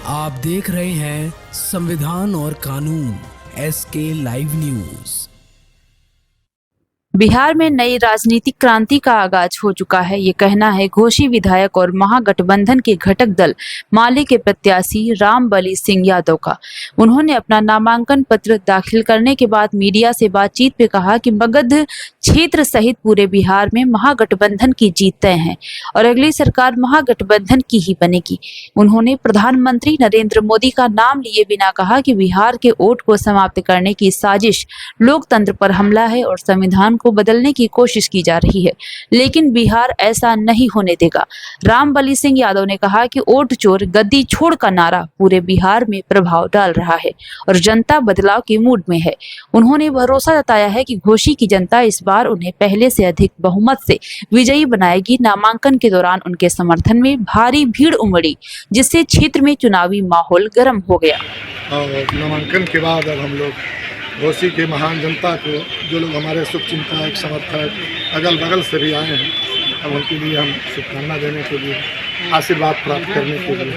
आप देख रहे हैं संविधान और कानून SK लाइव न्यूज। बिहार में नई राजनीतिक क्रांति का आगाज हो चुका है, ये कहना है घोषी विधायक और महागठबंधन के घटक दल माले के प्रत्याशी रामबली सिंह यादव का। उन्होंने अपना नामांकन पत्र दाखिल करने के बाद मीडिया से बातचीत में कहा कि मगध क्षेत्र सहित पूरे बिहार में महागठबंधन की जीत तय है और अगली सरकार महागठबंधन की ही बनेगी। उन्होंने प्रधानमंत्री नरेंद्र मोदी का नाम लिए बिना कहा कि बिहार के वोट को समाप्त करने की साजिश लोकतंत्र पर हमला है और संविधान को बदलने की कोशिश की जा रही है, लेकिन बिहार ऐसा नहीं होने देगा। रामबली सिंह यादव ने कहा कि वोट चोर गद्दी छोड़ का नारा पूरे बिहार में प्रभाव डाल रहा है और जनता बदलाव के मूड में है। उन्होंने भरोसा जताया है कि घोषी की जनता इस बार उन्हें पहले से अधिक बहुमत से विजयी बनाएगी। नामांकन के दौरान उनके समर्थन में भारी भीड़ उमड़ी, जिससे क्षेत्र में चुनावी माहौल गर्म हो गया। नामांकन के बाद अब हम लोग घोषी के महान जनता को, जो लोग हमारे शुभचिंतक समर्थक अगल बगल से भी आए हैं, अब उनके लिए हम शुभकामना देने के लिए, आशीर्वाद प्राप्त करने के लिए।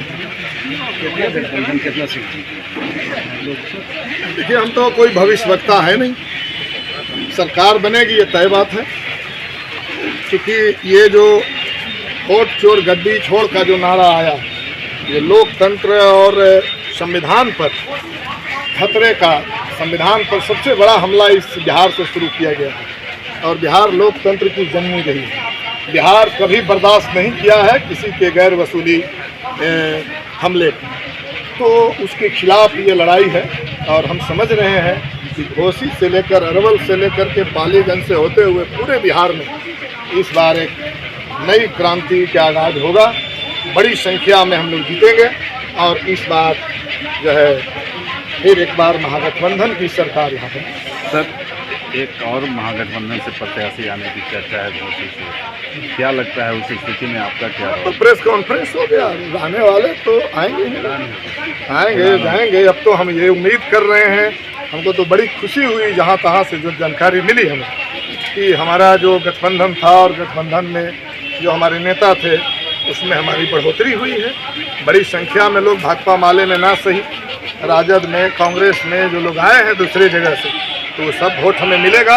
देखिए, हम तो कोई भविष्यवक्ता है नहीं, सरकार बनेगी ये तय बात है, क्योंकि ये जो वोट चोर गद्दी छोड़ का जो नारा आया, ये लोकतंत्र और संविधान पर खतरे का, संविधान पर सबसे बड़ा हमला इस बिहार से शुरू किया गया है और बिहार लोकतंत्र की जन्मी रही है। बिहार कभी बर्दाश्त नहीं किया है किसी के गैर वसूली हमले को, तो उसके खिलाफ ये लड़ाई है और हम समझ रहे हैं कि घोसी से लेकर अरवल से लेकर के पालीगंज से होते हुए पूरे बिहार में इस बार एक नई क्रांति का आगाज होगा। बड़ी संख्या में हम लोग जीतेंगे और इस बार जो है फिर एक बार महागठबंधन की सरकार यहाँ पर। सर, एक और महागठबंधन से प्रत्याशी आने की चर्चा है घोषी से, क्या लगता है उस स्थिति में आपका क्या? तो प्रेस कॉन्फ्रेंस हो गया, आने वाले तो आएंगे जाएंगे। अब तो हम ये उम्मीद कर रहे हैं, हमको तो बड़ी खुशी हुई जहाँ तहाँ से जो जानकारी मिली हमें कि हमारा जो गठबंधन था और गठबंधन में जो हमारे नेता थे उसमें हमारी बढ़ोतरी हुई है। बड़ी संख्या में लोग भाकपा माले में ना सही, राजद में, कांग्रेस में जो लोग आए हैं दूसरे जगह से, तो वो सब वोट हमें मिलेगा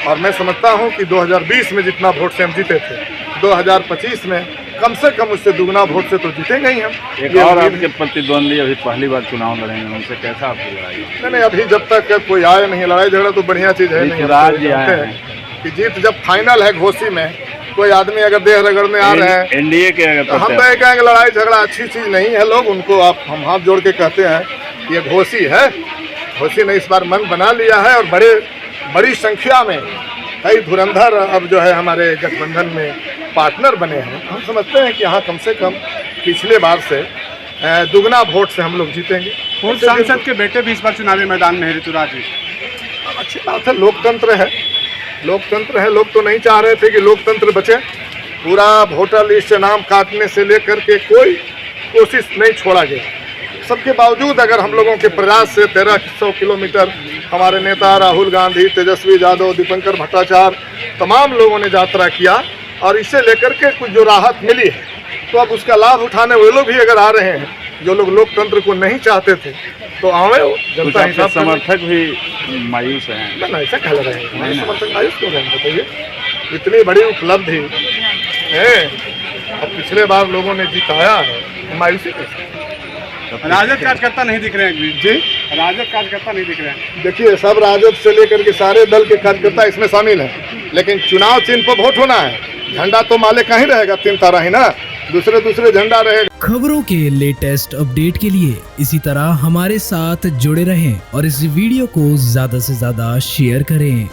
और मैं समझता हूं कि 2020 में जितना वोट से हम जीते थे, 2025 में कम से कम उससे दुगना वोट से तो जीतेंगे ही हम। एक और आपके प्रतिद्वंदी अभी पहली बार चुनाव लड़ेंगे, उनसे कैसा आपकी लड़ाई? नहीं, अभी जब तक कोई आए नहीं, लड़ाई झगड़ा तो बढ़िया चीज़ है नहीं। राज्य आए हैं कि जीत जब फाइनल है घोषी में, कोई आदमी अगर देह रगड़ने आ रहे हैं एनडीए के, तो हम तो कहेंगे लड़ाई झगड़ा अच्छी चीज़ नहीं है। लोग उनको हम हाथ जोड़ के कहते हैं ये घोषी है, घोषी ने इस बार मन बना लिया है और बड़ी संख्या में कई धुरंधर अब जो है हमारे गठबंधन में पार्टनर बने हैं। हम समझते हैं कि यहाँ कम से कम पिछले बार से दुगना वोट से हम लोग जीतेंगे। पूर्व सांसद के बेटे भी इस बार चुनावी मैदान में है, ऋतुराज जी। अच्छी बात है, लोकतंत्र है। लोग तो नहीं चाह रहे थे कि लोकतंत्र बचे। पूरा वोटर लिस्ट से नाम काटने से लेकर के कोई कोशिश नहीं छोड़ा गया। सबके बावजूद अगर हम लोगों के प्रयास से 1300 किलोमीटर हमारे नेता राहुल गांधी, तेजस्वी यादव, दीपंकर भट्टाचार्य, तमाम लोगों ने यात्रा किया और इसे लेकर के कुछ जो राहत मिली है, तो अब उसका लाभ उठाने वो लोग भी अगर आ रहे हैं जो लोग लोकतंत्र को नहीं चाहते थे, तो आवे जनता हिसाब। समर्थक भी मायूस हैं? ना, ऐसा कह रहे हैं, समर्थक मायूस क्यों हैं बताइए? इतनी बड़ी उपलब्धि है और पिछले बार लोगों ने जिताया है, मायूसी कैसे? राजद कार्यकर्ता नहीं दिख रहे हैं जी, राजद कार्यकर्ता नहीं दिख रहे हैं। देखिए, सब राजद से लेकर के सारे दल के कार्यकर्ता इसमें शामिल हैं, लेकिन चुनाव चिन्ह पर वोट होना है। झंडा तो माले का ही रहेगा, 3 तारा ही ना, दूसरे झंडा रहेगा। खबरों के लेटेस्ट अपडेट के लिए इसी तरह हमारे साथ जुड़े रहें और इस वीडियो को ज्यादा से ज्यादा शेयर करें।